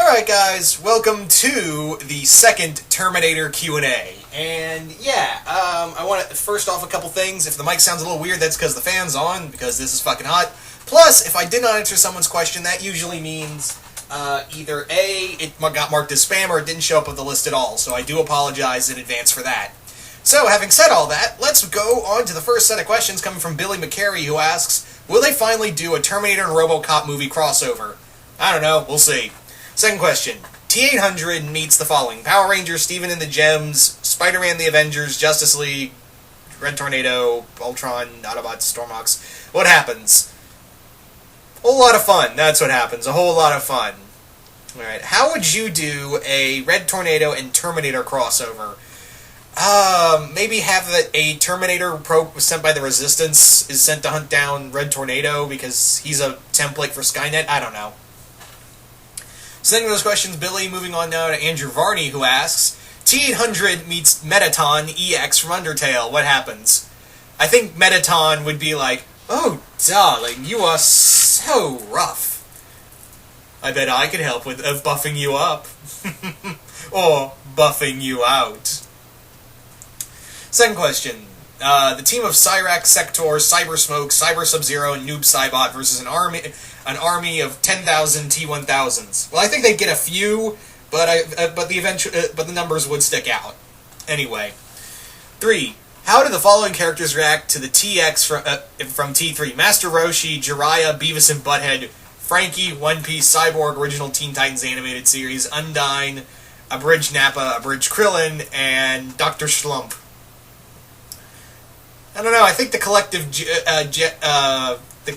Alright guys, welcome to the second Terminator Q&A. And yeah, I want to, first off, a couple things. If the mic sounds a little weird, that's because the fan's on, because this is fucking hot. Plus, if I did not answer someone's question, that usually means either A, it got marked as spam, or it didn't show up on the list at all, so I do apologize in advance for that. So, having said all that, let's go on to the first set of questions coming from Billy McCary, who asks, will they finally do a Terminator and RoboCop movie crossover? I don't know, we'll see. Second question. T-800 meets the following: Power Rangers, Steven and the Gems, Spider-Man, the Avengers, Justice League, Red Tornado, Ultron, Autobots, Stormox. What happens? A whole lot of fun. That's what happens. A whole lot of fun. Alright, how would you do a Red Tornado and Terminator crossover? Maybe have a Terminator probe sent by the Resistance is sent to hunt down Red Tornado because he's a template for Skynet? I don't know. Sending those questions, Billy. Moving on now to Andrew Varney, who asks, T-800 meets Mettaton EX from Undertale. What happens? I think Mettaton would be like, oh, darling, you are so rough. I bet I could help with buffing you up. Or buffing you out. Second question. The team of Cyrax, Sector, Cybersmoke, Cyber Sub-Zero, and Noob Saibot versus an army of 10,000 T-1000s. Well, I think they'd get a few, but the numbers would stick out. Anyway. 3. How do the following characters react to the TX from T3? Master Roshi, Jiraiya, Beavis and Butthead, Frankie, One Piece, Cyborg, Original Teen Titans Animated Series, Undyne, Abridged Nappa, Abridged Krillin, and Dr. Schlump. I don't know, I think the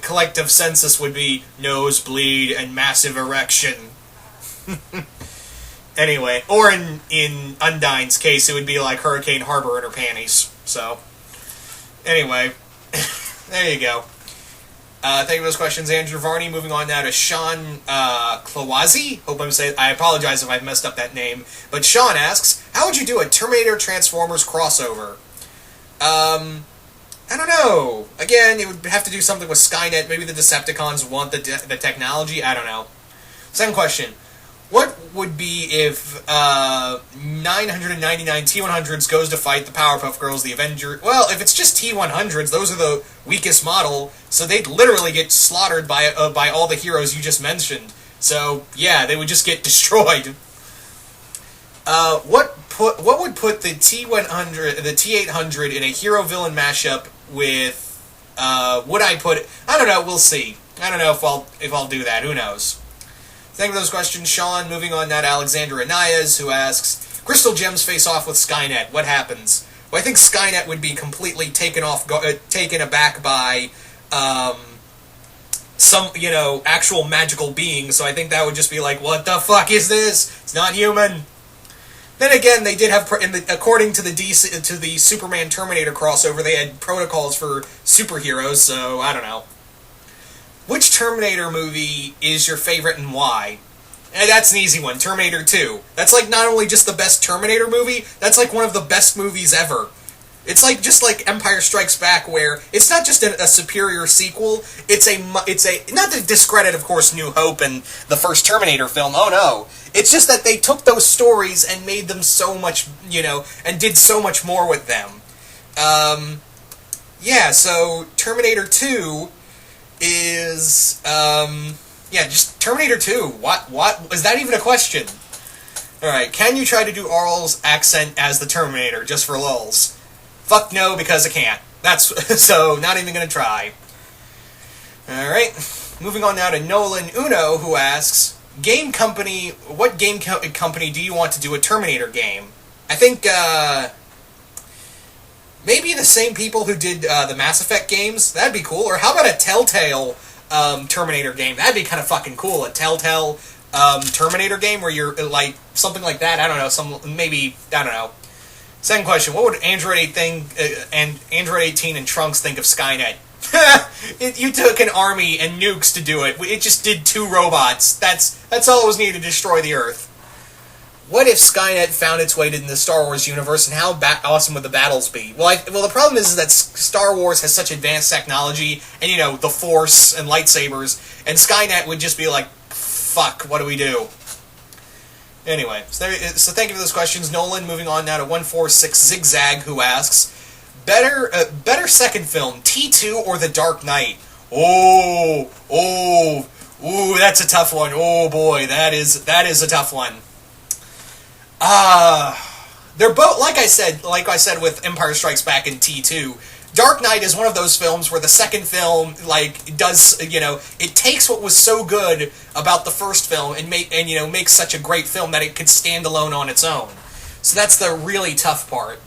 collective census would be nosebleed and massive erection. Anyway, or in Undyne's case, it would be like Hurricane Harbor in her panties. So, anyway, there you go. Thank you for those questions, Andrew Varney. Moving on now to Sean Klawazi. Hope I'm saying. I apologize if I've messed up that name. But Sean asks, how would you do a Terminator Transformers crossover? I don't know. Again, it would have to do something with Skynet. Maybe the Decepticons want the technology. I don't know. Second question. What would be if 999 T-100s goes to fight the Powerpuff Girls, the Avengers? Well, if it's just T-100s, those are the weakest model, so they'd literally get slaughtered by all the heroes you just mentioned. So, yeah, they would just get destroyed. What would put the T-800 in a hero-villain mashup with, would I put it? I don't know, we'll see. I don't know if I'll do that, who knows. Thank you for those questions, Sean. Moving on now to Alexander Anayas, who asks, Crystal Gems face off with Skynet, what happens? Well, I think Skynet would be completely taken aback by, some, actual magical being, so I think that would just be like, what the fuck is this? It's not human. Then again, they did have, according to the Superman Terminator crossover, they had protocols for superheroes, so I don't know. Which Terminator movie is your favorite and why? And that's an easy one, Terminator 2. That's like not only just the best Terminator movie, that's like one of the best movies ever. It's like just like Empire Strikes Back, where it's not just a superior sequel, it's a not to discredit, of course, New Hope and the first Terminator film, oh no. It's just that they took those stories and made them so much, and did so much more with them. Yeah, so Terminator 2 is, just Terminator 2. What, is that even a question? Alright, can you try to do Arl's accent as the Terminator, just for lulz? Fuck no, because I can't. That's, so, not even gonna try. Alright, moving on now to Nolan Uno, who asks, what game company do you want to do a Terminator game? I think, maybe the same people who did the Mass Effect games. That'd be cool. Or how about a Telltale Terminator game? That'd be kind of fucking cool. A Telltale Terminator game where you're like something like that. I don't know. I don't know. Second question: what would Android 18 and Trunks think of Skynet? You took an army and nukes to do it. It just did 2 robots. That's all it was needed to destroy the Earth. What if Skynet found its way into the Star Wars universe, and how awesome would the battles be? Well, the problem is that Star Wars has such advanced technology, and, the Force and lightsabers, and Skynet would just be like, fuck, what do we do? Anyway, so thank you for those questions, Nolan. Moving on now to 146 Zigzag, who asks, better second film, T2 or The Dark Knight? Ooh, that's a tough one. Oh boy, that is a tough one. They're both, like I said with Empire Strikes Back and T2. Dark Knight is one of those films where the second film, it takes what was so good about the first film and makes such a great film that it could stand alone on its own. So that's the really tough part.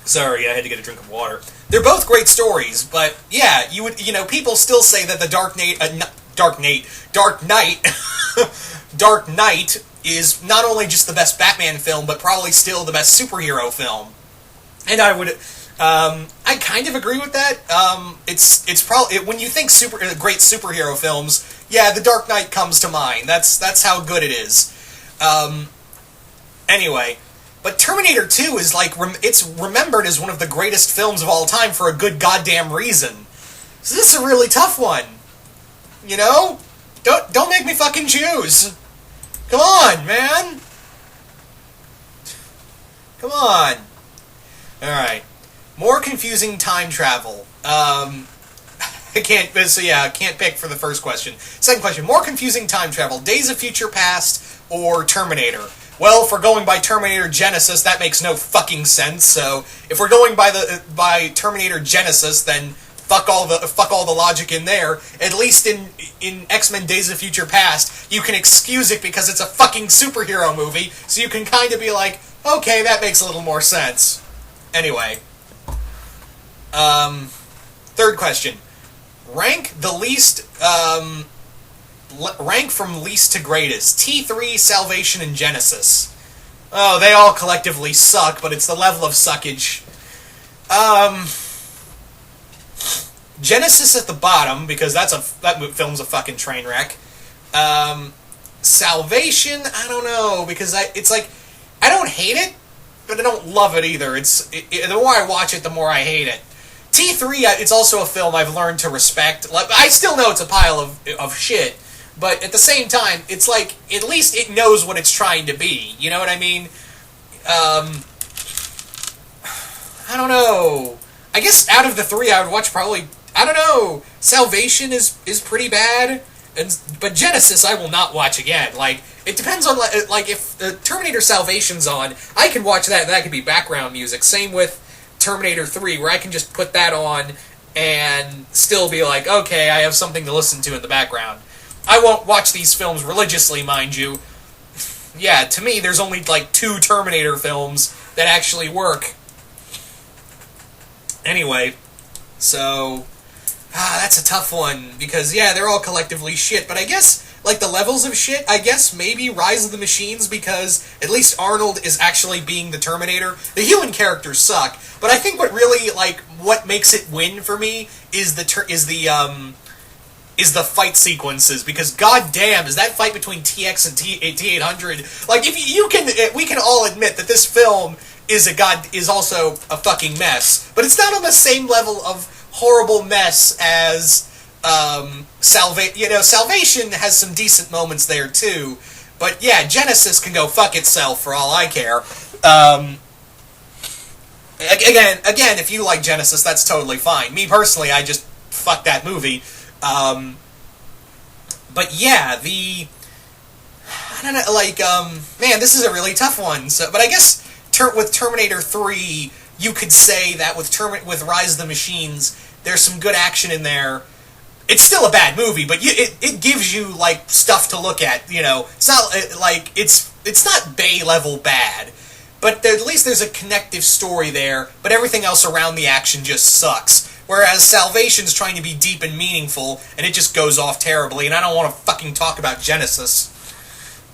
Sorry, I had to get a drink of water. They're both great stories, but yeah, people still say that the Dark Knight is not only just the best Batman film, but probably still the best superhero film. And I kind of agree with that. It's probably when you think great superhero films, yeah, The Dark Knight comes to mind. That's how good it is. Anyway, but Terminator 2 is it's remembered as one of the greatest films of all time for a good goddamn reason. So this is a really tough one. Don't make me fucking choose. Come on, man. Come on. Alright. More confusing time travel. I can't pick for the first question. Second question, more confusing time travel, Days of Future Past or Terminator? Well, if we're going by Terminator Genesis, that makes no fucking sense, so if we're going by Terminator Genesis, then fuck all the logic in there. At least in X-Men Days of Future Past, you can excuse it because it's a fucking superhero movie, so you can kind of be like, okay, that makes a little more sense. Anyway. Third question. Rank from least to greatest. T3, Salvation, and Genesis. Oh, they all collectively suck, but it's the level of suckage. Genesis at the bottom, because that film's a fucking train wreck. Salvation, I don't know, because I don't hate it, but I don't love it either. The more I watch it, the more I hate it. T3, it's also a film I've learned to respect. I still know it's a pile of shit, but at the same time, it's like, at least it knows what it's trying to be. You know what I mean? I don't know. I guess out of the three, I would watch probably, I don't know, Salvation is pretty bad, but Genesis I will not watch again. It depends on, if Terminator Salvation's on, I can watch that, and that could be background music. Same with Terminator 3, where I can just put that on and still be like, okay, I have something to listen to in the background. I won't watch these films religiously, mind you. Yeah, to me, there's only, 2 Terminator films that actually work. Anyway, so, that's a tough one, because, yeah, they're all collectively shit, but I guess, the levels of shit, I guess maybe Rise of the Machines, because at least Arnold is actually being the Terminator. The human characters suck, but I think what really, what makes it win for me is the fight sequences, because goddamn, is that fight between TX and T-800, we can all admit that this film is also a fucking mess, but it's not on the same level of horrible mess as Salvation has some decent moments there too, but yeah, Genesis can go fuck itself for all I care. Again, if you like Genesis, that's totally fine. Me personally, I just fuck that movie. But yeah, I don't know, man, this is a really tough one. So, but I guess with Terminator 3, you could say that with Rise of the Machines, there's some good action in there. It's still a bad movie, but it gives you stuff to look at. It's not it's not Bay level bad, but at least there's a connective story there. But everything else around the action just sucks. Whereas Salvation's trying to be deep and meaningful, and it just goes off terribly. And I don't want to fucking talk about Genesis.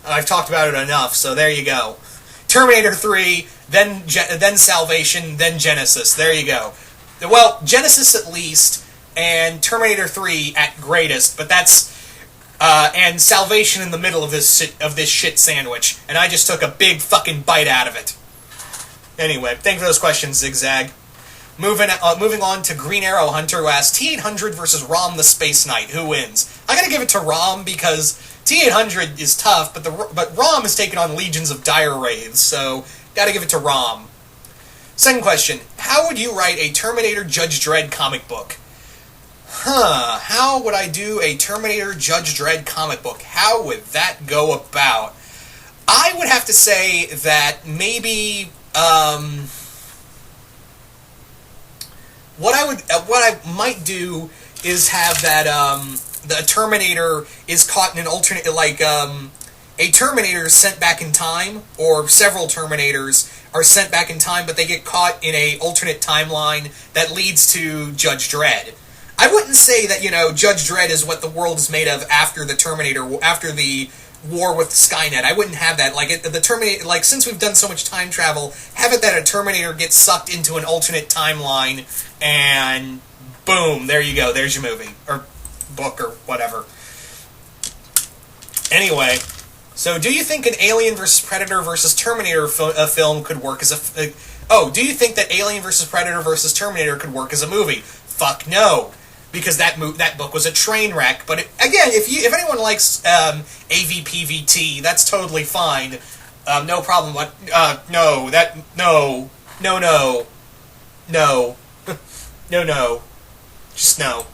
I've talked about it enough, so there you go. Terminator 3, then Salvation, then Genesis. There you go. Well, Genesis at least, and Terminator 3 at greatest, but that's and Salvation in the middle of this shit sandwich, and I just took a big fucking bite out of it. Anyway, thank you for those questions, Zigzag. Moving on to Green Arrow Hunter, who asks, T-800 versus Rom the Space Knight, who wins? I'm gonna give it to Rom because T-800 is tough, but Rom has taken on legions of dire wraiths, so gotta give it to Rom. Second question, how would you write a Terminator Judge Dredd comic book? How would I do a Terminator Judge Dredd comic book? How would that go about? I would have to say that maybe, what I might do is have that, the Terminator is caught in an alternate, like, a Terminator is sent back in time, or several Terminators are sent back in time, but they get caught in a alternate timeline that leads to Judge Dredd. I wouldn't say that, Judge Dredd is what the world is made of after the Terminator, after the war with Skynet. I wouldn't have that. Like, the Terminator, like, since we've done so much time travel, have it that a Terminator gets sucked into an alternate timeline, and boom, there you go, there's your movie, or book, or whatever. Anyway, so do you think an Alien vs. Predator vs. Terminator film could work as a... do you think that Alien vs. Predator vs. Terminator could work as a movie? Fuck no. Because that book was a train wreck. But again, if anyone likes AVPVT, that's totally fine. No problem. No. Just no.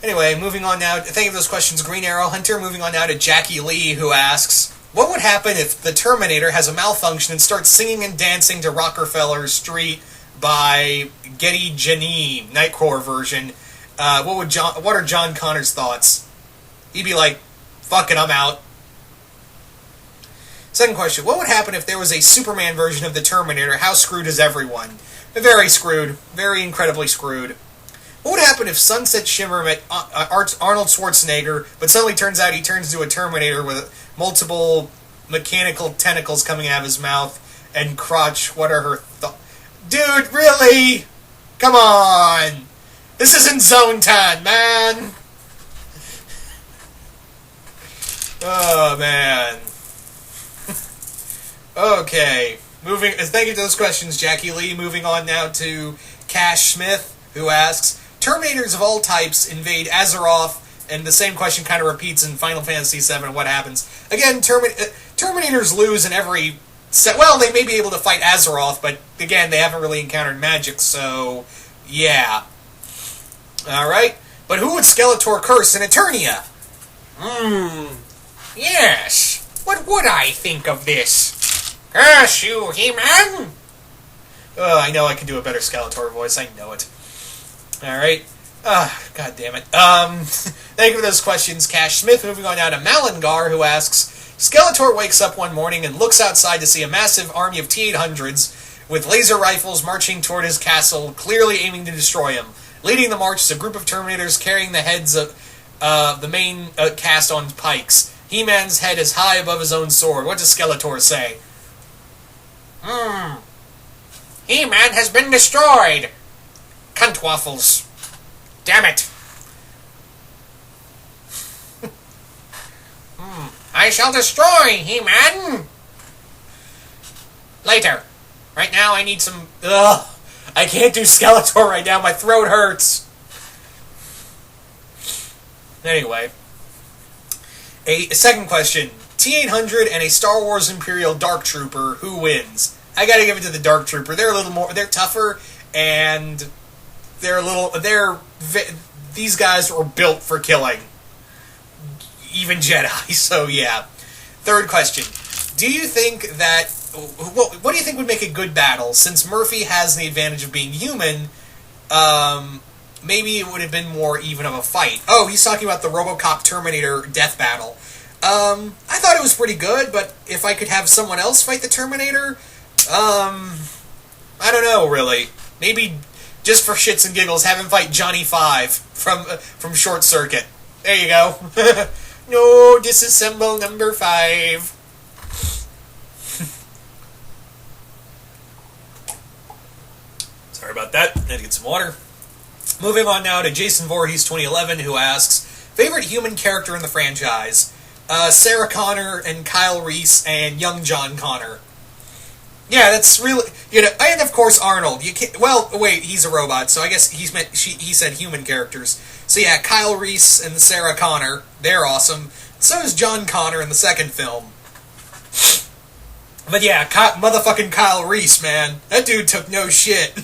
Anyway, moving on now. Thank you for those questions, Green Arrow Hunter. Moving on now to Jackie Lee, who asks, what would happen if the Terminator has a malfunction and starts singing and dancing to Rockefeller Street by Getty Janine, Nightcrawler version? What are John Connor's thoughts? He'd be like, fuck it, I'm out. Second question, what would happen if there was a Superman version of the Terminator? How screwed is everyone? Very screwed. Very incredibly screwed. What would happen if Sunset Shimmer met Arnold Schwarzenegger, but suddenly turns out he turns into a Terminator with multiple mechanical tentacles coming out of his mouth and crotch? What are her thoughts? Dude, really? Come on! This isn't Zone Time, man! Oh, man. Okay. Thank you to those questions, Jackie Lee. Moving on now to Cash Smith, who asks, Terminators of all types invade Azeroth, and the same question kind of repeats in Final Fantasy VII. What happens? Again, Terminators lose in every set. Well, they may be able to fight Azeroth, but again, they haven't really encountered magic, so yeah. Alright, but who would Skeletor curse in Eternia? Yes. What would I think of this? Curse you, He-Man! Oh, I know I can do a better Skeletor voice, I know it. Alright. God damn it. Thank you for those questions, Cash Smith. Moving on now to Malingar, who asks, Skeletor wakes up one morning and looks outside to see a massive army of T-800s with laser rifles marching toward his castle, clearly aiming to destroy him. Leading the march is a group of Terminators carrying the heads of the main cast on pikes. He-Man's head is high above his own sword. What does Skeletor say? He-Man has been destroyed! Cunt waffles. Damn it. I shall destroy He-Man! Later. Right now I need some... Ugh. I can't do Skeletor right now. My throat hurts. Anyway. A second question. T-800 and a Star Wars Imperial Dark Trooper. Who wins? I gotta give it to the Dark Trooper. They're a little more... They're tougher, and... These guys were built for killing. Even Jedi, so yeah. Third question. Do you think that... What do you think would make a good battle? Since Murphy has the advantage of being human, maybe it would have been more even of a fight. Oh, he's talking about the RoboCop Terminator death battle. I thought it was pretty good, but if I could have someone else fight the Terminator, I don't know, really. Maybe... just for shits and giggles, have him fight Johnny Five from Short Circuit. There you go. No, disassemble number 5. Sorry about that. Had to get some water. Moving on now to Jason Voorhees 2011, who asks, favorite human character in the franchise? Sarah Connor and Kyle Reese and young John Connor. Yeah, that's really, and of course Arnold. You can't, well, wait, he's a robot, so I guess he said human characters. So yeah, Kyle Reese and Sarah Connor, they're awesome. So is John Connor in the second film. But yeah, motherfucking Kyle Reese, man. That dude took no shit.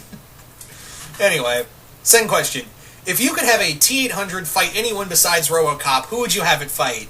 Anyway, second question. If you could have a T-800 fight anyone besides RoboCop, who would you have it fight?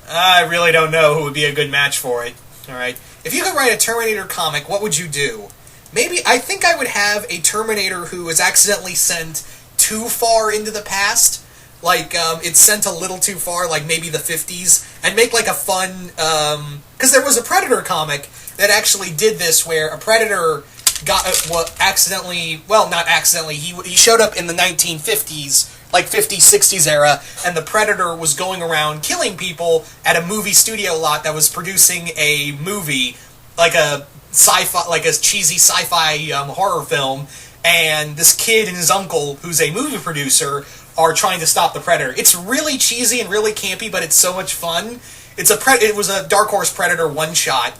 I really don't know who would be a good match for it. Alright. If you could write a Terminator comic, what would you do? I think I would have a Terminator who was accidentally sent too far into the past. Like, it's sent a little too far, like maybe the 50s. And make like a fun, because there was a Predator comic that actually did this, where a Predator got, not accidentally, he showed up in the 1950s, like 50s, 60s era, and the Predator was going around killing people at a movie studio lot that was producing a movie, like a sci-fi, like a cheesy sci-fi horror film, and this kid and his uncle, who's a movie producer, are trying to stop the Predator. It's really cheesy and really campy, but it's so much fun. It was a Dark Horse Predator one-shot.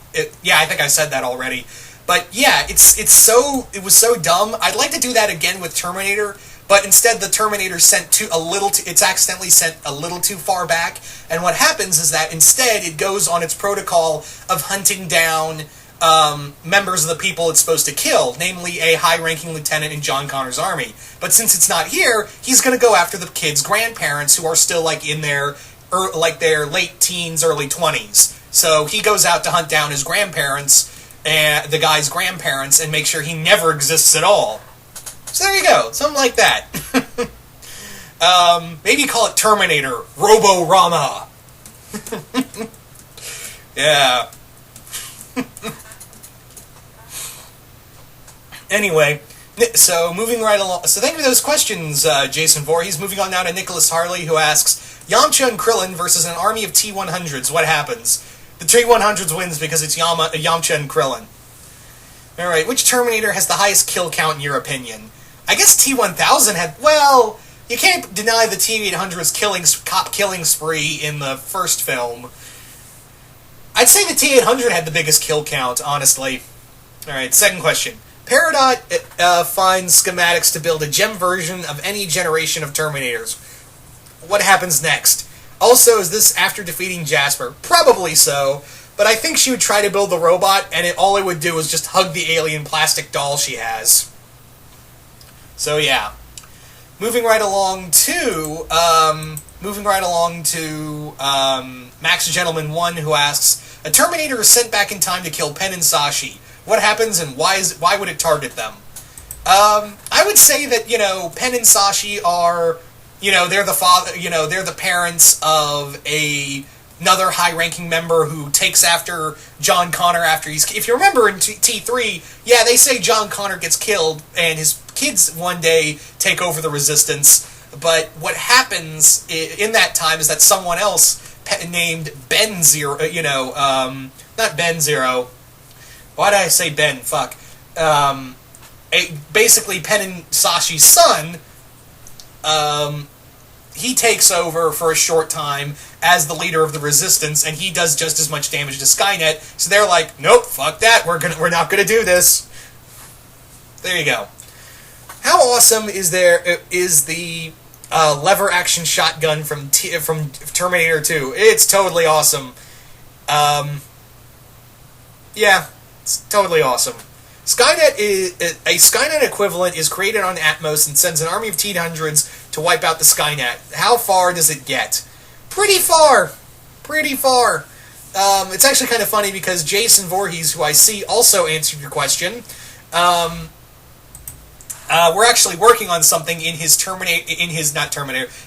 Yeah, I think I said that already. But yeah, it was so dumb. I'd like to do that again with Terminator, but instead the Terminator it's accidentally sent a little too far back, and what happens is that instead it goes on its protocol of hunting down members of the people it's supposed to kill, namely a high-ranking lieutenant in John Connor's army. But since it's not here, he's going to go after the kid's grandparents, who are still like in their late teens, early 20s. So he goes out to hunt down his grandparents, and the guy's grandparents, and make sure he never exists at all. So there you go, something like that. Maybe call it Terminator Robo-Rama. Yeah. Anyway, so moving right along. So thank you for those questions, Jason Voorhees. Moving on now to Nicholas Harley, who asks, Yamcha and Krillin versus an army of T-100s. What happens? The T-100s wins because it's Yamcha and Krillin. Alright, which Terminator has the highest kill count in your opinion? I guess T-1000 had... Well, you can't deny the T-800's cop killing spree in the first film. I'd say the T-800 had the biggest kill count, honestly. Alright, second question. Peridot finds schematics to build a gem version of any generation of Terminators. What happens next? Also, is this after defeating Jasper? Probably so, but I think she would try to build the robot, and all it would do is just hug the alien plastic doll she has. So yeah. Moving right along to Max Gentleman 1, who asks, a Terminator is sent back in time to kill Penn and Sashi. What happens, and why would it target them? I would say that, Penn and Sashi are, they're the parents of another high-ranking member who takes after John Connor after if you remember in T3, yeah, they say John Connor gets killed, and his kids one day take over the Resistance, but what happens in that time is that someone else named Ben Zero, not Ben Zero, why did I say Ben? Fuck. Basically, Penn and Sashi's son, he takes over for a short time as the leader of the Resistance, and he does just as much damage to Skynet. So they're like, nope, fuck that. We're not gonna do this. There you go. How awesome is the lever action shotgun from Terminator 2? It's totally awesome. Yeah. It's totally awesome. Skynet a Skynet equivalent is created on Atmos and sends an army of T-800s to wipe out the Skynet. How far does it get? Pretty far. Pretty far. It's actually kind of funny because Jason Voorhees, who I see also answered your question, we're actually working on something in his Transformers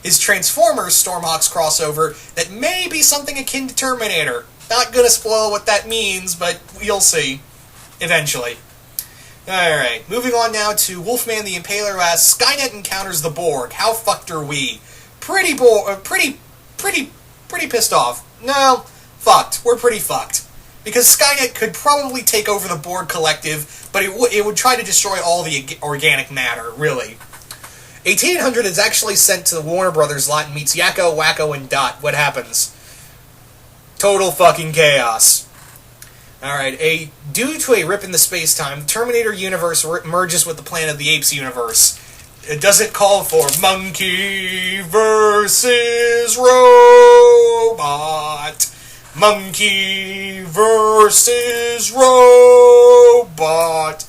Stormhawks crossover that may be something akin to Terminator. Not gonna spoil what that means, but you'll see. Eventually. Alright, moving on now to Wolfman the Impaler, who asks, Skynet encounters the Borg. How fucked are we? Pretty pissed off. No, fucked. We're pretty fucked. Because Skynet could probably take over the Borg Collective, but it would try to destroy all the organic matter, really. A T-800 is actually sent to the Warner Brothers lot and meets Yakko, Wacko, and Dot. What happens? Total fucking chaos. Alright, due to a rip in the space-time, the Terminator universe merges with the Planet of the Apes universe. Does it call for monkey versus robot? Monkey versus robot.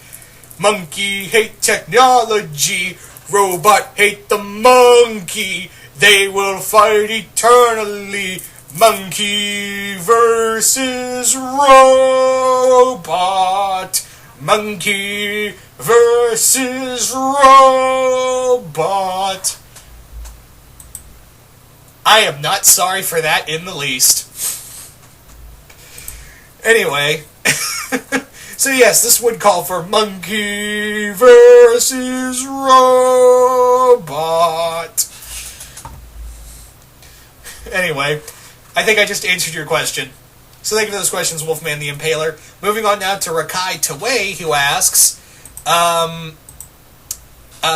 Monkey hate technology. Robot hate the monkey. They will fight eternally. Monkey versus robot. Monkey versus robot. I am not sorry for that in the least. Anyway, so yes, this would call for monkey versus robot. Anyway, I think I just answered your question. So thank you for those questions, Wolfman the Impaler. Moving on now to Rakai Tawei, who asks,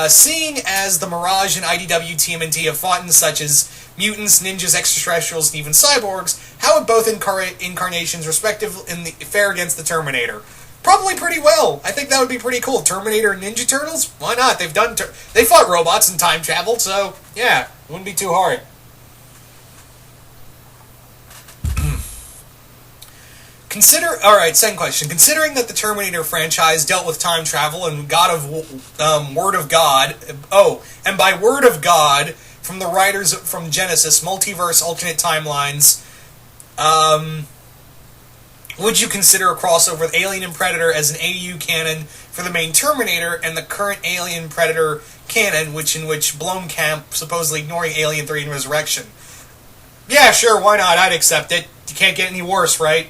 seeing as the Mirage and IDW TMNT have fought in such as mutants, ninjas, extraterrestrials, and even cyborgs, how would both incarnations respectively fare against the Terminator? Probably pretty well. I think that would be pretty cool. Terminator and Ninja Turtles? Why not? They fought robots and time travel, so yeah, it wouldn't be too hard. Second question. Considering that the Terminator franchise dealt with time travel and Word of God, and by Word of God, from the writers from Genesis, multiverse, alternate timelines, would you consider a crossover with Alien and Predator as an AU canon for the main Terminator and the current Alien Predator canon, in which Blomkamp supposedly ignoring Alien 3 and Resurrection? Yeah, sure, why not? I'd accept it. You can't get any worse, right?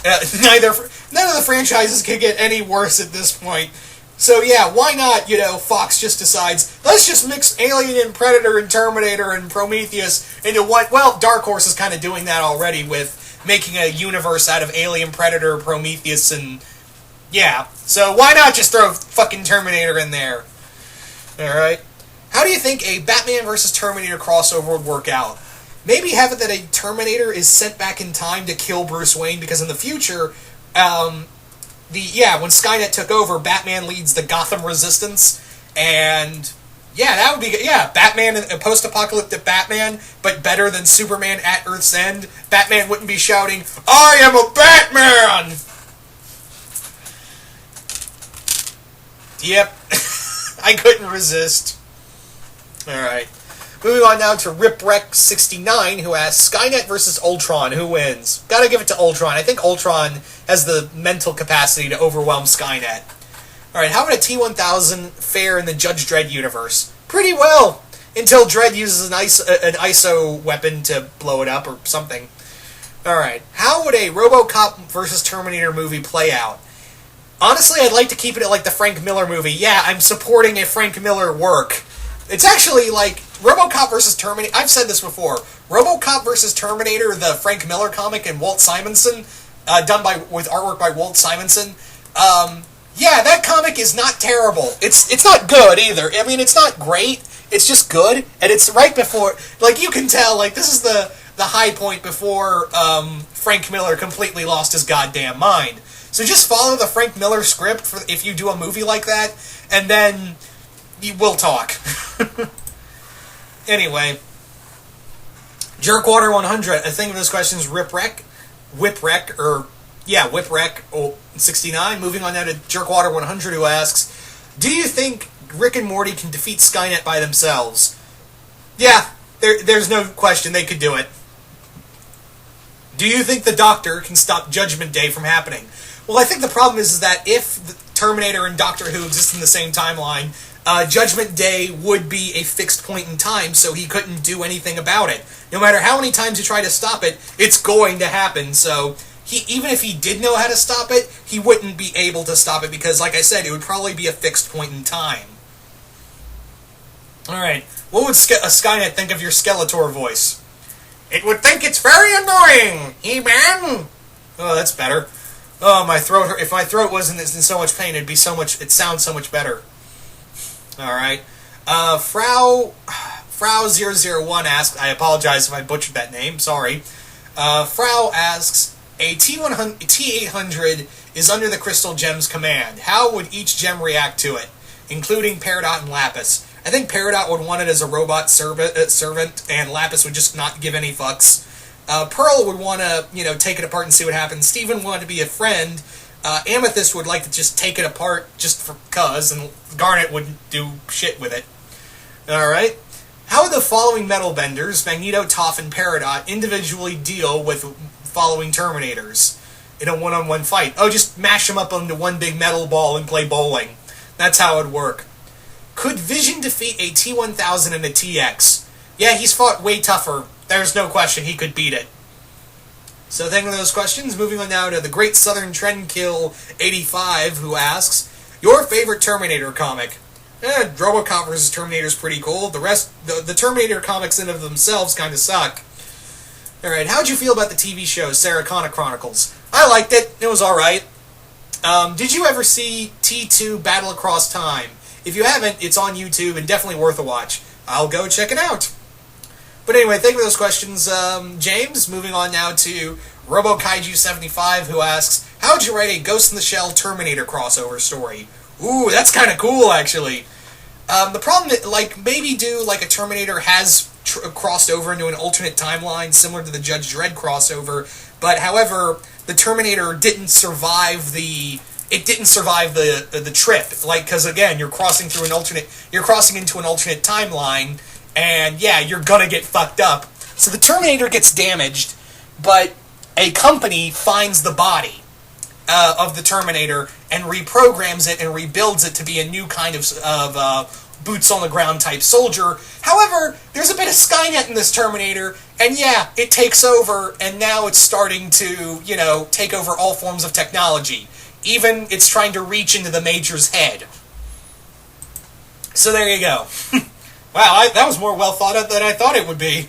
None of the franchises can get any worse at this point. So yeah, why not, Fox just decides, let's just mix Alien and Predator and Terminator and Prometheus into one. Well, Dark Horse is kind of doing that already with making a universe out of Alien, Predator, Prometheus, and yeah. So why not just throw fucking Terminator in there? Alright. How do you think a Batman vs. Terminator crossover would work out? Maybe have it that a Terminator is sent back in time to kill Bruce Wayne, because in the future, when Skynet took over, Batman leads the Gotham Resistance, and yeah, that would be good. Yeah, Batman, a post-apocalyptic Batman, but better than Superman at Earth's End. Batman wouldn't be shouting, "I am a Batman!" Yep, I couldn't resist. Alright. Moving on now to Riprek69, who asks, Skynet versus Ultron, who wins? Gotta give it to Ultron. I think Ultron has the mental capacity to overwhelm Skynet. Alright, how would a T-1000 fare in the Judge Dredd universe? Pretty well, until Dredd uses an ISO weapon to blow it up or something. Alright, how would a RoboCop versus Terminator movie play out? Honestly, I'd like to keep it like the Frank Miller movie. Yeah, I'm supporting a Frank Miller work. It's actually like RoboCop vs. Terminator. I've said this before. RoboCop vs. Terminator, the Frank Miller comic, and Walt Simonson, with artwork by Walt Simonson. Yeah, that comic is not terrible. It's not good either. I mean, it's not great. It's just good, and it's right before. Like you can tell, like this is the high point before Frank Miller completely lost his goddamn mind. So just follow the Frank Miller script if you do a movie like that, and then we'll talk. Anyway, Jerkwater 100. I think this question is Whiprek 69. Moving on now to Jerkwater 100, who asks, do you think Rick and Morty can defeat Skynet by themselves? Yeah, there's no question they could do it. Do you think the Doctor can stop Judgment Day from happening? Well, I think the problem is that if the Terminator and Doctor Who exist in the same timeline, Judgment Day would be a fixed point in time, so he couldn't do anything about it. No matter how many times you try to stop it, it's going to happen, so even if he did know how to stop it, he wouldn't be able to stop it, because, like I said, it would probably be a fixed point in time. Alright, what would a Skynet think of your Skeletor voice? It would think it's very annoying, He-Man! Oh, that's better. Oh, my throat, if my throat wasn't in so much pain, it'd sound so much better. Alright. Frau001 asks, I apologize if I butchered that name, sorry. Frau asks, a T-800 is under the Crystal Gem's command. How would each gem react to it, including Peridot and Lapis? I think Peridot would want it as a robot servant, and Lapis would just not give any fucks. Pearl would want to, take it apart and see what happens. Steven wanted to be a friend. Amethyst would like to just take it apart just for cuz, and Garnet wouldn't do shit with it. Alright. How would the following metal benders, Magneto, Toph, and Peridot, individually deal with following Terminators in a one-on-one fight? Oh, just mash them up into one big metal ball and play bowling. That's how it would work. Could Vision defeat a T-1000 and a TX? Yeah, he's fought way tougher. There's no question he could beat it. So thank you for those questions. Moving on now to the Great Southern Trendkill 85, who asks, your favorite Terminator comic? RoboCop vs. Terminator is pretty cool. The rest, the Terminator comics in of themselves kind of suck. Alright, how'd you feel about the TV show, Sarah Connor Chronicles? I liked it. It was alright. Did you ever see T2 Battle Across Time? If you haven't, it's on YouTube and definitely worth a watch. I'll go check it out. But anyway, thank you for those questions, James. Moving on now to RoboKaiju75, who asks, how would you write a Ghost in the Shell Terminator crossover story? Ooh, that's kind of cool, actually. The problem is, maybe do, a Terminator has crossed over into an alternate timeline, similar to the Judge Dredd crossover, but, however, the Terminator didn't survive the trip, because, again, you're crossing into an alternate timeline, and, yeah, you're gonna get fucked up. So the Terminator gets damaged, but a company finds the body of the Terminator and reprograms it and rebuilds it to be a new kind of boots-on-the-ground type soldier. However, there's a bit of Skynet in this Terminator, and yeah, it takes over, and now it's starting to, take over all forms of technology. Even it's trying to reach into the Major's head. So there you go. Wow, that was more well thought out than I thought it would be.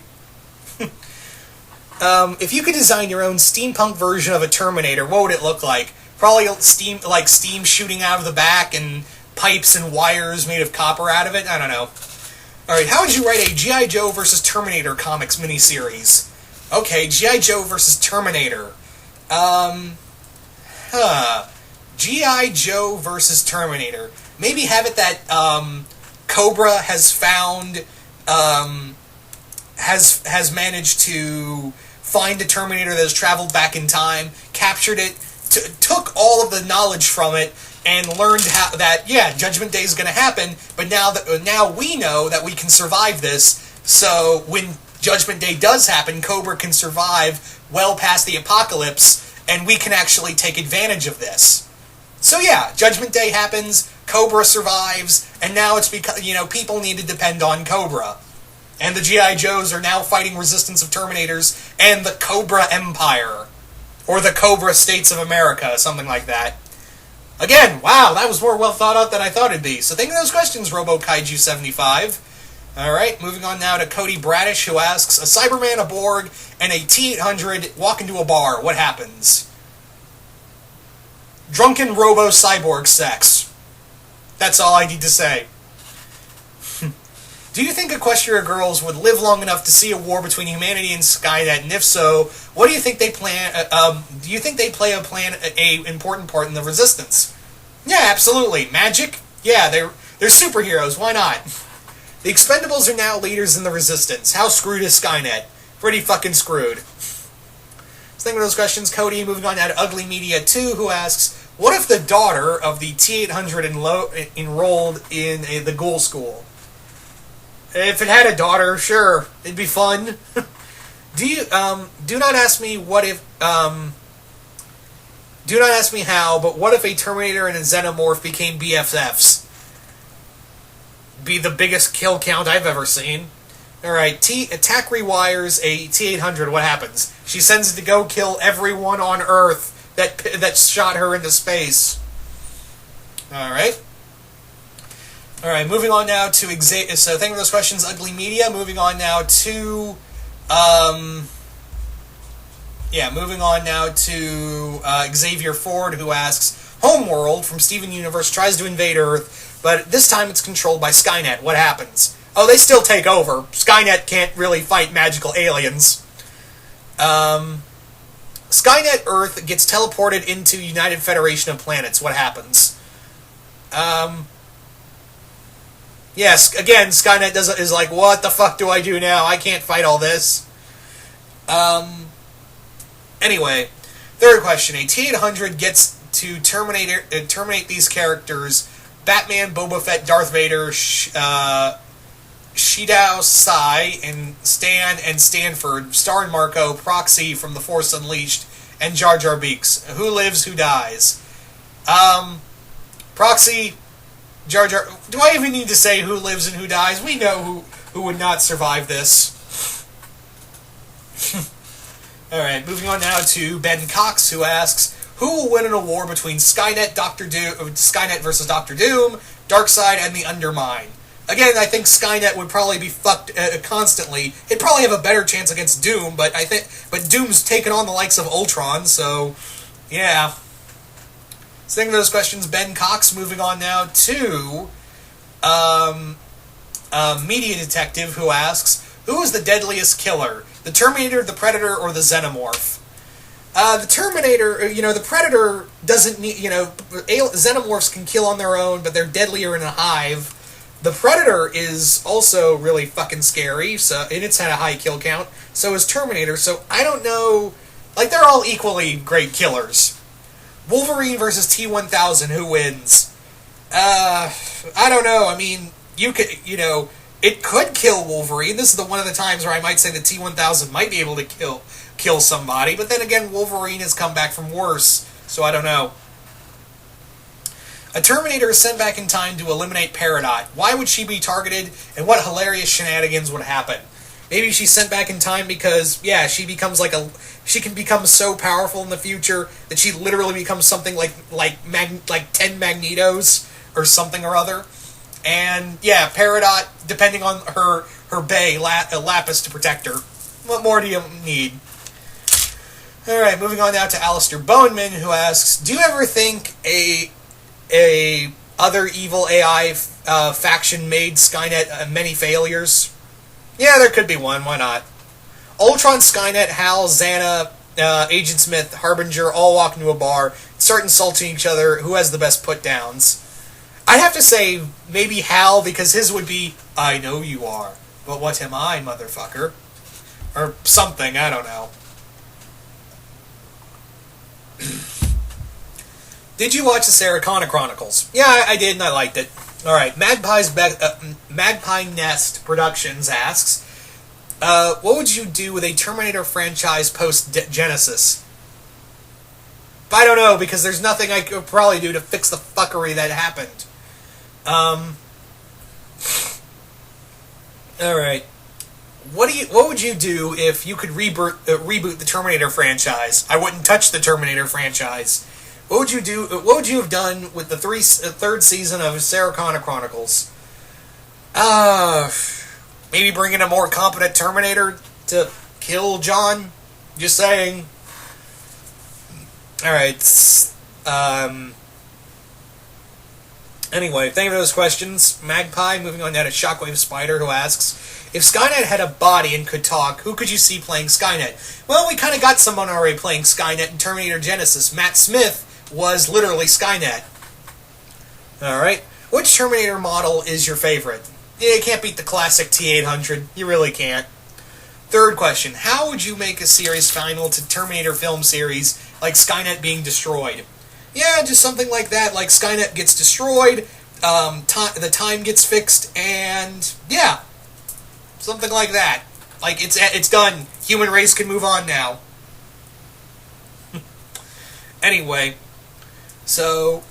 If you could design your own steampunk version of a Terminator, what would it look like? Probably steam shooting out of the back and pipes and wires made of copper out of it? I don't know. Alright, how would you write a G.I. Joe vs. Terminator comics miniseries? Okay, G.I. Joe vs. Terminator. G.I. Joe vs. Terminator. Maybe have it that, Cobra has found, has managed to find a Terminator that has traveled back in time, captured it, took all of the knowledge from it, and learned Judgment Day is going to happen, but now we know that we can survive this, so when Judgment Day does happen, Cobra can survive well past the apocalypse, and we can actually take advantage of this. So yeah, Judgment Day happens, Cobra survives, and now it's because, people need to depend on Cobra. And the G.I. Joes are now fighting resistance of Terminators and the Cobra Empire. Or the Cobra States of America, something like that. Again, wow, that was more well thought out than I thought it'd be. So think of those questions, RoboKaiju75. Alright, moving on now to Cody Bradish, who asks, a Cyberman, a Borg, and a T-800 walk into a bar. What happens? Drunken robo-cyborg sex. That's all I need to say. Do you think Equestria Girls would live long enough to see a war between humanity and Skynet? And if so, what do you think they plan? Do you think they play a important part in the Resistance? Yeah, absolutely. Magic? Yeah, they're superheroes. Why not? The Expendables are now leaders in the Resistance. How screwed is Skynet? Pretty fucking screwed. So think of those questions, Cody. Moving on now to Ugly Media 2, who asks, what if the daughter of the T-800 enrolled in the Ghoul School? If it had a daughter, sure, it'd be fun. Do not ask me what if, do not ask me how, but what if a Terminator and a Xenomorph became BFFs? Be the biggest kill count I've ever seen. Alright, Attack rewires a T-800, what happens? She sends it to go kill everyone on Earth that shot her into space. Alright. Alright, moving on now to Xavier. So thank you for those questions, Ugly Media. Moving on now to Xavier Ford, who asks, Homeworld from Steven Universe tries to invade Earth, but this time it's controlled by Skynet. What happens? Oh, they still take over. Skynet can't really fight magical aliens. Skynet Earth gets teleported into United Federation of Planets. What happens? Yes, again, Skynet is like, what the fuck do I do now? I can't fight all this. Anyway, third question. A T-800 gets to terminate these characters: Batman, Boba Fett, Darth Vader, Shidao Sai, and Stanford, starring Marco, Proxy from The Force Unleashed, and Jar Jar Binks. Who lives, who dies? Proxy, Jar Jar... Do I even need to say who lives and who dies? We know who would not survive this. Alright, moving on now to Ben Cox, who asks, who will win in a war between Skynet versus Doctor Doom, Darkseid, and the Undermine? Again, I think Skynet would probably be fucked constantly. It'd probably have a better chance against Doom, but Doom's taken on the likes of Ultron, so yeah. So thinking of those questions, Ben Cox. Moving on now to Media Detective, who asks, who is the deadliest killer? The Terminator, the Predator, or the Xenomorph? The Terminator, the Predator doesn't need, Xenomorphs can kill on their own, but they're deadlier in a hive. The Predator is also really fucking scary, and it's had a high kill count. So is Terminator, so I don't know, they're all equally great killers. Wolverine versus T-1000, who wins? I don't know, I mean, it could kill Wolverine. This is one of the times where I might say the T-1000 might be able to kill somebody, but then again, Wolverine has come back from worse, so I don't know. A Terminator is sent back in time to eliminate Peridot. Why would she be targeted, and what hilarious shenanigans would happen? Maybe she's sent back in time because, yeah, she can become so powerful in the future that she literally becomes something like 10 Magnetos or something or other. And, yeah, Peridot, depending on her bay, Lapis to protect her. What more do you need? Alright, moving on now to Alistair Boneman, who asks, do you ever think a other evil AI faction made Skynet many failures? Yeah, there could be one, why not? Ultron, Skynet, HAL, Xana, Agent Smith, Harbinger all walk into a bar, start insulting each other, who has the best put-downs? I'd have to say maybe HAL, because his would be, I know you are, but what am I, motherfucker? Or something, I don't know. Did you watch the Sarah Connor Chronicles? Yeah, I did, and I liked it. Alright, Magpie Nest Productions asks, what would you do with a Terminator franchise post-Genesis? I don't know, because there's nothing I could probably do to fix the fuckery that happened. Alright. What would you do if you could reboot the Terminator franchise? I wouldn't touch the Terminator franchise. What would you do? What would you have done with the third season of Sarah Connor Chronicles? Maybe bring in a more competent Terminator to kill John? Just saying. Alright. Anyway, thank you for those questions. Magpie, moving on now to Shockwave Spider, who asks, if Skynet had a body and could talk, who could you see playing Skynet? Well, we kind of got someone already playing Skynet in Terminator Genesis. Matt Smith was literally Skynet. Alright. Which Terminator model is your favorite? Yeah, you can't beat the classic T-800. You really can't. Third question. How would you make a series final to Terminator film series like Skynet being destroyed? Yeah, just something like that. Like Skynet gets destroyed, the time gets fixed, and yeah. Something like that. Like, it's done. Human race can move on now. Anyway. So,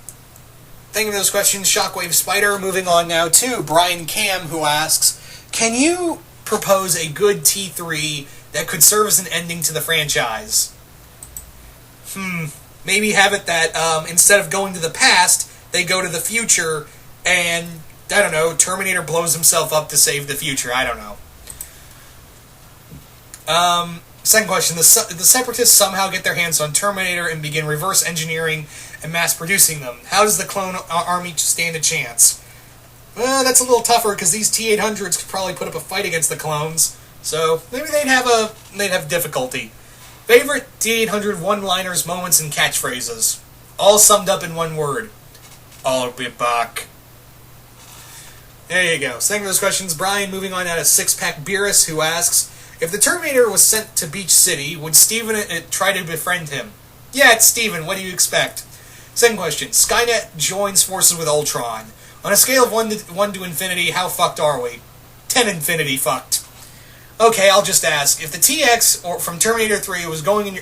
thank you for those questions, Shockwave Spider. Moving on now to Brian Cam, who asks, can you propose a good T3 that could serve as an ending to the franchise? Maybe have it that instead of going to the past, they go to the future, and, I don't know, Terminator blows himself up to save the future. I don't know. Second question. The Separatists somehow get their hands on Terminator and begin reverse engineering and mass producing them. How does the clone army stand a chance? Well, that's a little tougher because these T-800s could probably put up a fight against the clones. So maybe they'd have difficulty. Favorite T-800 one-liners, moments, and catchphrases, all summed up in one word: I'll be back. There you go. Second of those questions, Brian, moving on out of Six-Pack Beerus, who asks, if the Terminator was sent to Beach City, would Steven try to befriend him? Yeah, it's Steven. What do you expect? Second question, Skynet joins forces with Ultron. On a scale of 1 to infinity, how fucked are we? 10 infinity fucked. Okay, I'll just ask, if the TX or from Terminator 3 was going in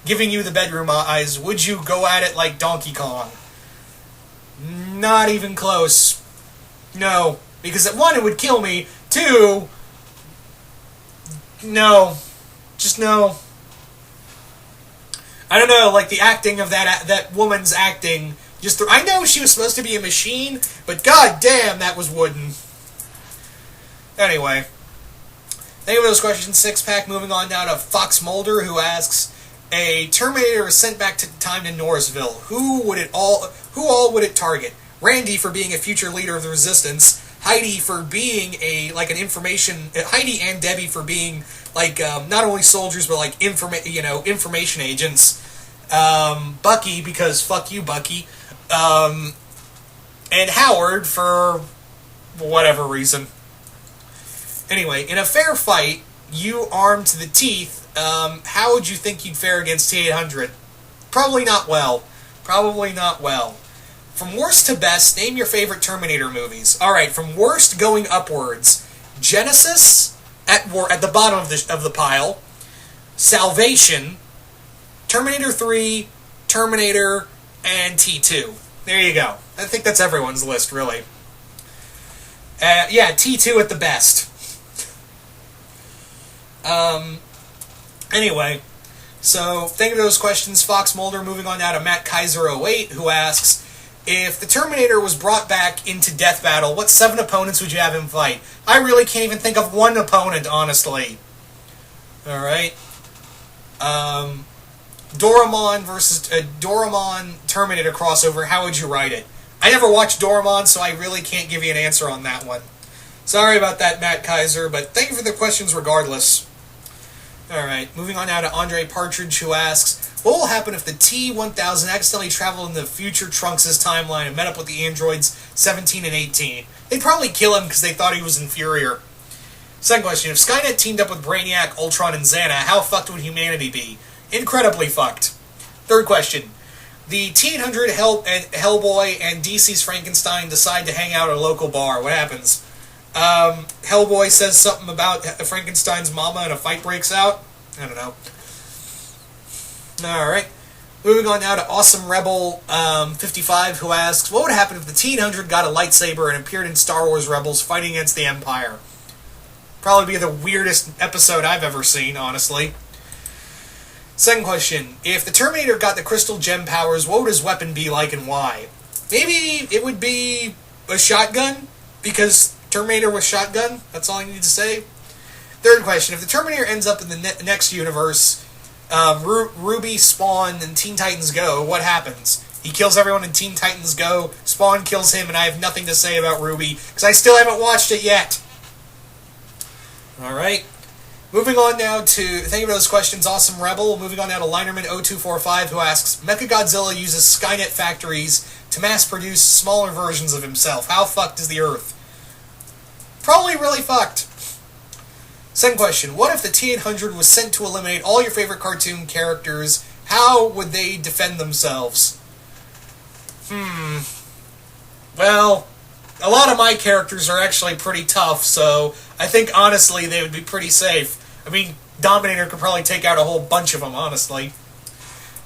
giving you the bedroom eyes, would you go at it like Donkey Kong? Not even close. No. Because at 1, it would kill me. 2, no. Just no. I don't know, like the acting of that woman's acting. I know she was supposed to be a machine, but god damn, that was wooden. Anyway. Thank you for those questions, Six-Pack. Moving on now to Fox Mulder, who asks, a Terminator is sent back to time to Norrisville. Who all would it target? Randy for being a future leader of the Resistance. Heidi for being Heidi and Debbie for being not only soldiers but like information agents. Bucky because fuck you, Bucky. And Howard for whatever reason. Anyway, in a fair fight, you armed to the teeth. How would you think you'd fare against T-800? Probably not well. Probably not well. From worst to best, name your favorite Terminator movies. Alright, from worst going upwards. Genesis, at the bottom of the pile. Salvation, Terminator 3, Terminator, and T2. There you go. I think that's everyone's list, really. Yeah, T2 at the best. Anyway, so thank you for those questions, Fox Mulder. Moving on now to Matt Kaiser 08, who asks, if the Terminator was brought back into Death Battle, what 7 opponents would you have him fight? I really can't even think of one opponent, honestly. Alright. Doraemon versus Doraemon Terminator crossover, how would you write it? I never watched Doraemon, so I really can't give you an answer on that one. Sorry about that, Matt Kaiser, but thank you for the questions regardless. Alright, moving on now to Andre Partridge, who asks, what will happen if the T-1000 accidentally traveled in the future Trunks' timeline and met up with the androids 17 and 18? They'd probably kill him because they thought he was inferior. Second question, if Skynet teamed up with Brainiac, Ultron, and Xana, how fucked would humanity be? Incredibly fucked. Third question, the T-800, Hellboy, and DC's Frankenstein decide to hang out at a local bar. What happens? Hellboy says something about Frankenstein's mama and a fight breaks out. I don't know. Alright. Moving on now to Awesome Rebel 55, who asks, what would happen if the T-800 got a lightsaber and appeared in Star Wars Rebels fighting against the Empire? Probably be the weirdest episode I've ever seen, honestly. Second question, if the Terminator got the crystal gem powers, what would his weapon be like and why? Maybe it would be a shotgun, because Terminator with shotgun, that's all I need to say. Third question, if the Terminator ends up in the next universe, Ruby, Spawn, and Teen Titans Go, what happens? He kills everyone in Teen Titans Go, Spawn kills him, and I have nothing to say about Ruby, because I still haven't watched it yet. Alright. Moving on now to, thank you for those questions, Awesome Rebel. Moving on now to Linerman0245, who asks, Mechagodzilla uses Skynet factories to mass-produce smaller versions of himself. How fucked is the Earth? Probably really fucked. Second question, what if the T-800 was sent to eliminate all your favorite cartoon characters? How would they defend themselves? Well, a lot of my characters are actually pretty tough, so I think, honestly, they would be pretty safe. I mean, Dominator could probably take out a whole bunch of them, honestly.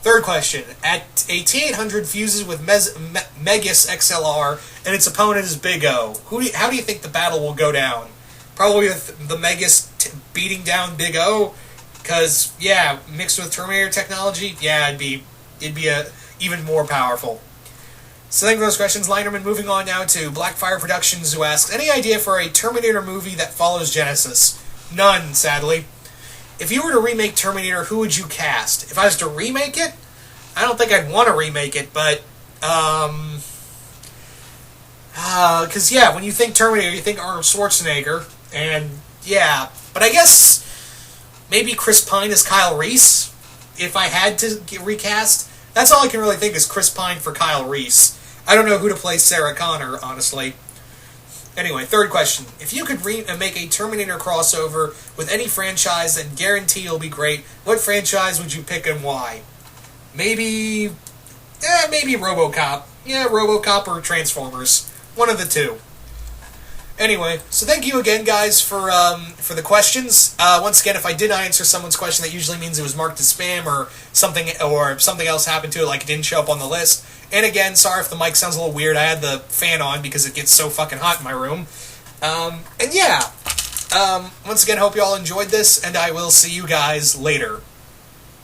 Third question, a T-800 fuses with Megas XLR, and its opponent is Big O. How do you think the battle will go down? Probably with the Megas beating down Big O, because, yeah, mixed with Terminator technology, yeah, it'd be even more powerful. So thank you for those questions, Linerman. Moving on now to Blackfire Productions, who asks, any idea for a Terminator movie that follows Genesis? None, sadly. If you were to remake Terminator, who would you cast? If I was to remake it, I don't think I'd want to remake it, but, because, yeah, when you think Terminator, you think Arnold Schwarzenegger, and, yeah, but I guess maybe Chris Pine as Kyle Reese, if I had to recast. That's all I can really think is Chris Pine for Kyle Reese. I don't know who to play Sarah Connor, honestly. Anyway, third question. If you could make a Terminator crossover with any franchise and guarantee it'll be great, what franchise would you pick and why? Maybe RoboCop. Yeah, RoboCop or Transformers. One of the two. Anyway, so thank you again, guys, for the questions. Once again, if I did not answer someone's question, that usually means it was marked as spam or something else happened to it, like it didn't show up on the list. And again, sorry if the mic sounds a little weird. I had the fan on because it gets so fucking hot in my room. And yeah, once again, hope you all enjoyed this, and I will see you guys later.